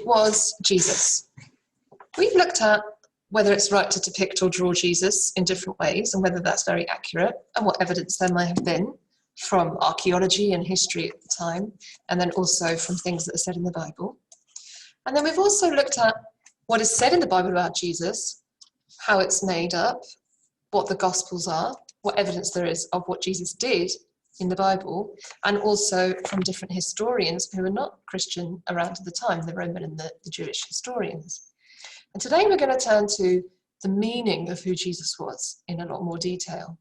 was Jesus? We've looked at whether it's right to depict or draw Jesus in different ways and whether that's very accurate and what evidence there may have been from archaeology and history at the time, and then also from things that are said in the Bible. And then we've also looked at what is said in the Bible about Jesus, how it's made up, what the Gospels are, what evidence there is of what Jesus did in the Bible, and also from different historians who were not Christian around at the time, the Roman and the Jewish historians. And today we're going to turn to the meaning of who Jesus was in a lot more detail.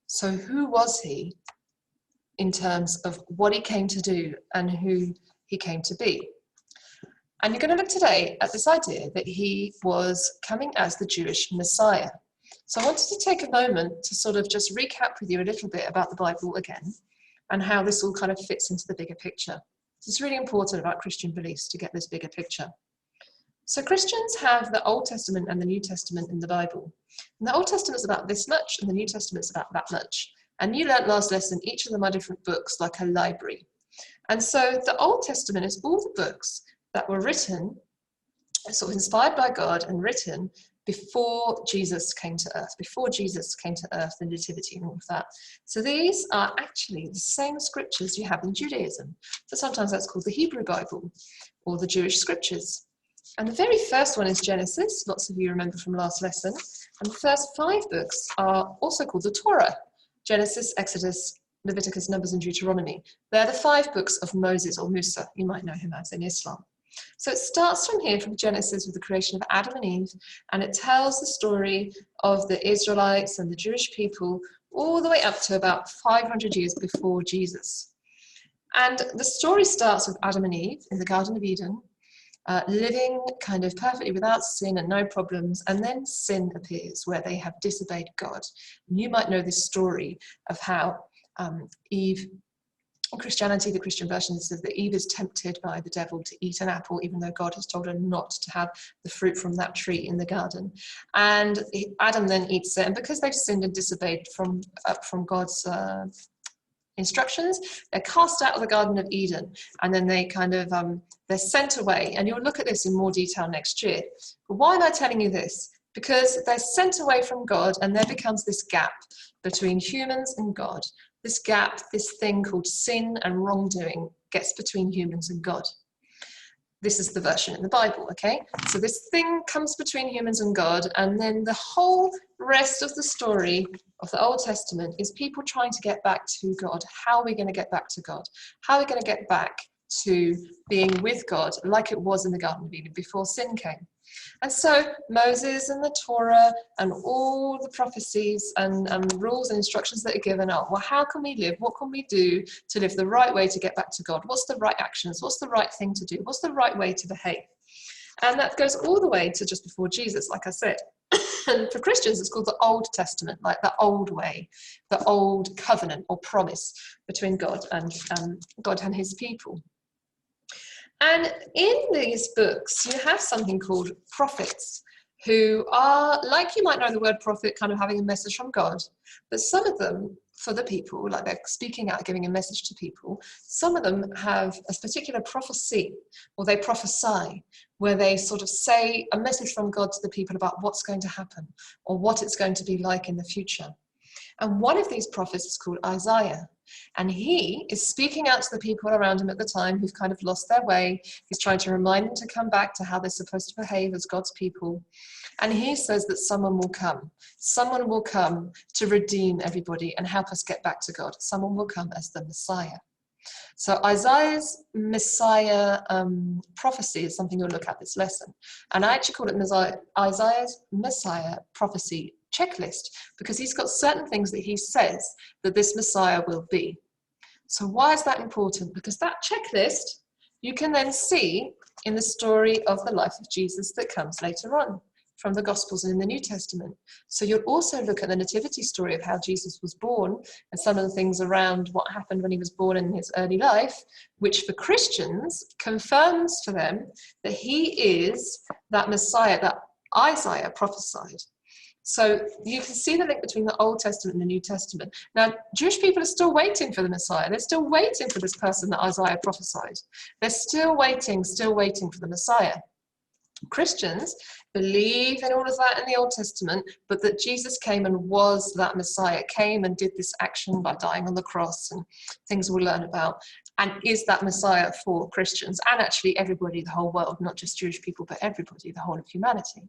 So who was he in terms of what he came to do and who he came to be? And you're going to look today at this idea that he was coming as the Jewish Messiah. So I wanted to take a moment to sort of just recap with you a little bit about the Bible again and how this all kind of fits into the bigger picture. It's really important about Christian beliefs to get this bigger picture. So Christians have the Old Testament and the New Testament in the Bible. And the Old Testament's about this much and the New Testament's about that much. And you learnt last lesson, each of them are different books, like a library. And so the Old Testament is all the books that were written, sort of inspired by God and written before Jesus came to earth, the nativity and all of that. So these are actually the same scriptures you have in Judaism. So sometimes that's called the Hebrew Bible or the Jewish scriptures. And the very first one is Genesis, lots of you remember from last lesson. And the first 5 books are also called the Torah: Genesis, Exodus, Leviticus, Numbers, and Deuteronomy. They're the 5 books of Moses, or Musa, you might know him as in Islam. So it starts from here, from Genesis, with the creation of Adam and Eve, and it tells the story of the Israelites and the Jewish people all the way up to about 500 years before Jesus. And the story starts with Adam and Eve in the Garden of Eden, living kind of perfectly without sin and no problems, and then sin appears where they have disobeyed God. And you might know this story of how Eve, in Christianity, the Christian version says that Eve is tempted by the devil to eat an apple, even though God has told her not to have the fruit from that tree in the garden. And Adam then eats it, and because they've sinned and disobeyed from God's instructions, they're cast out of the Garden of Eden, and then they kind of they're sent away. And you'll look at this in more detail next year. But why am I telling you this? Because they're sent away from God, and there becomes this gap between humans and God. This gap, this thing called sin and wrongdoing, gets between humans and God. This is the version in the Bible, okay? So this thing comes between humans and God, and then the whole rest of the story of the Old Testament is people trying to get back to God. How are we going to get back to God? How are we going to get back to being with God like it was in the Garden of Eden before sin came? And so Moses and the Torah and all the prophecies and rules and instructions that are given are, well, how can we live? What can we do to live the right way to get back to God? What's the right actions? What's the right thing to do? What's the right way to behave? And that goes all the way to just before Jesus, like I said. And for Christians, it's called the Old Testament, like the old way, the old covenant or promise between God and his people. And in these books, you have something called prophets, who are, like you might know the word prophet, kind of having a message from God. But some of them, for the people, like they're speaking out, giving a message to people, some of them have a particular prophecy, or they prophesy, where they sort of say a message from God to the people about what's going to happen, or what it's going to be like in the future. And one of these prophets is called Isaiah. And he is speaking out to the people around him at the time who've kind of lost their way. He's trying to remind them to come back to how they're supposed to behave as God's people. And he says that someone will come. Someone will come to redeem everybody and help us get back to God. Someone will come as the Messiah. So Isaiah's Messiah prophecy is something you'll look at this lesson. And I actually call it Isaiah's Messiah prophecy checklist, because he's got certain things that he says that this Messiah will be. So why is that important? Because that checklist you can then see in the story of the life of Jesus that comes later on from the Gospels and in the New Testament. So you'll also look at the nativity story of how Jesus was born and some of the things around what happened when he was born in his early life, which for Christians confirms for them that he is that Messiah that Isaiah prophesied. So you can see the link between the Old Testament and the New Testament. Now, Jewish people are still waiting for the Messiah. They're still waiting for this person that Isaiah prophesied. They're still waiting for the Messiah. Christians believe in all of that in the Old Testament, but that Jesus came and was that Messiah, came and did this action by dying on the cross and things we'll learn about, and is that Messiah for Christians and actually everybody, the whole world, not just Jewish people, but everybody, the whole of humanity.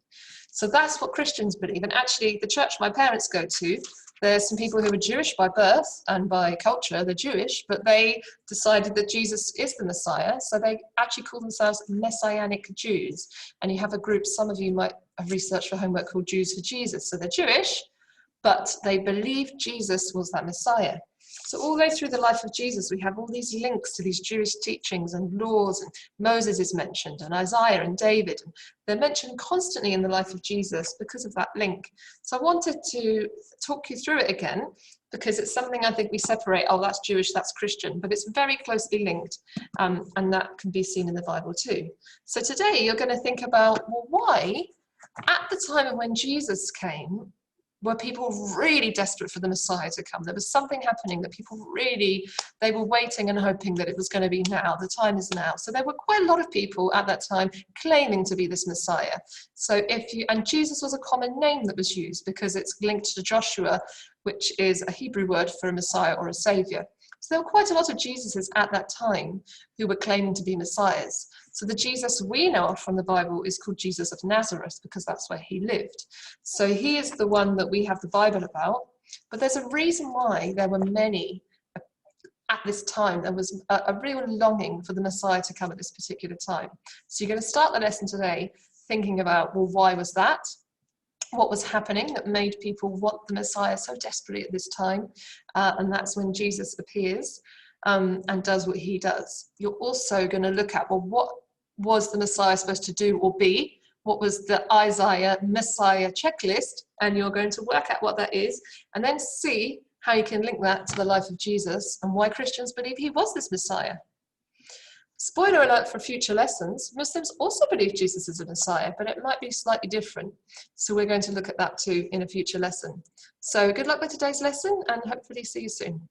So that's what Christians believe. And actually, the church my parents go to, there's some people who are Jewish by birth and by culture, they're Jewish, but they decided that Jesus is the Messiah, so they actually call themselves Messianic Jews. And you have a group, some of you might have researched for homework, called Jews for Jesus. So they're Jewish, but they believe Jesus was that Messiah. So all the way through the life of Jesus, we have all these links to these Jewish teachings and laws, and Moses is mentioned, and Isaiah and David. And they're mentioned constantly in the life of Jesus because of that link. So I wanted to talk you through it again, because it's something I think we separate, oh, that's Jewish, that's Christian, but it's very closely linked, and that can be seen in the Bible too. So today you're going to think about, well, why, at the time of when Jesus came, were people really desperate for the Messiah to come? There was something happening that people really, they were waiting and hoping that it was going to be now. The time is now. So there were quite a lot of people at that time claiming to be this Messiah. So and Jesus was a common name that was used because it's linked to Joshua, which is a Hebrew word for a Messiah or a Savior. So there were quite a lot of Jesuses at that time who were claiming to be Messiahs. So the Jesus we know of from the Bible is called Jesus of Nazareth because that's where he lived. So he is the one that we have the Bible about. But there's a reason why there were many at this time. There was a real longing for the Messiah to come at this particular time. So you're going to start the lesson today thinking about, well, why was that? What was happening that made people want the Messiah so desperately at this time? And that's when Jesus appears and does what he does. You're also going to look at, well, what was the Messiah supposed to do or be? What was the Isaiah Messiah checklist? And you're going to work out what that is, and then see how you can link that to the life of Jesus and why Christians believe he was this Messiah. Spoiler alert for future lessons, Muslims also believe Jesus is a Messiah, but it might be slightly different. So we're going to look at that too in a future lesson. So good luck with today's lesson and hopefully see you soon.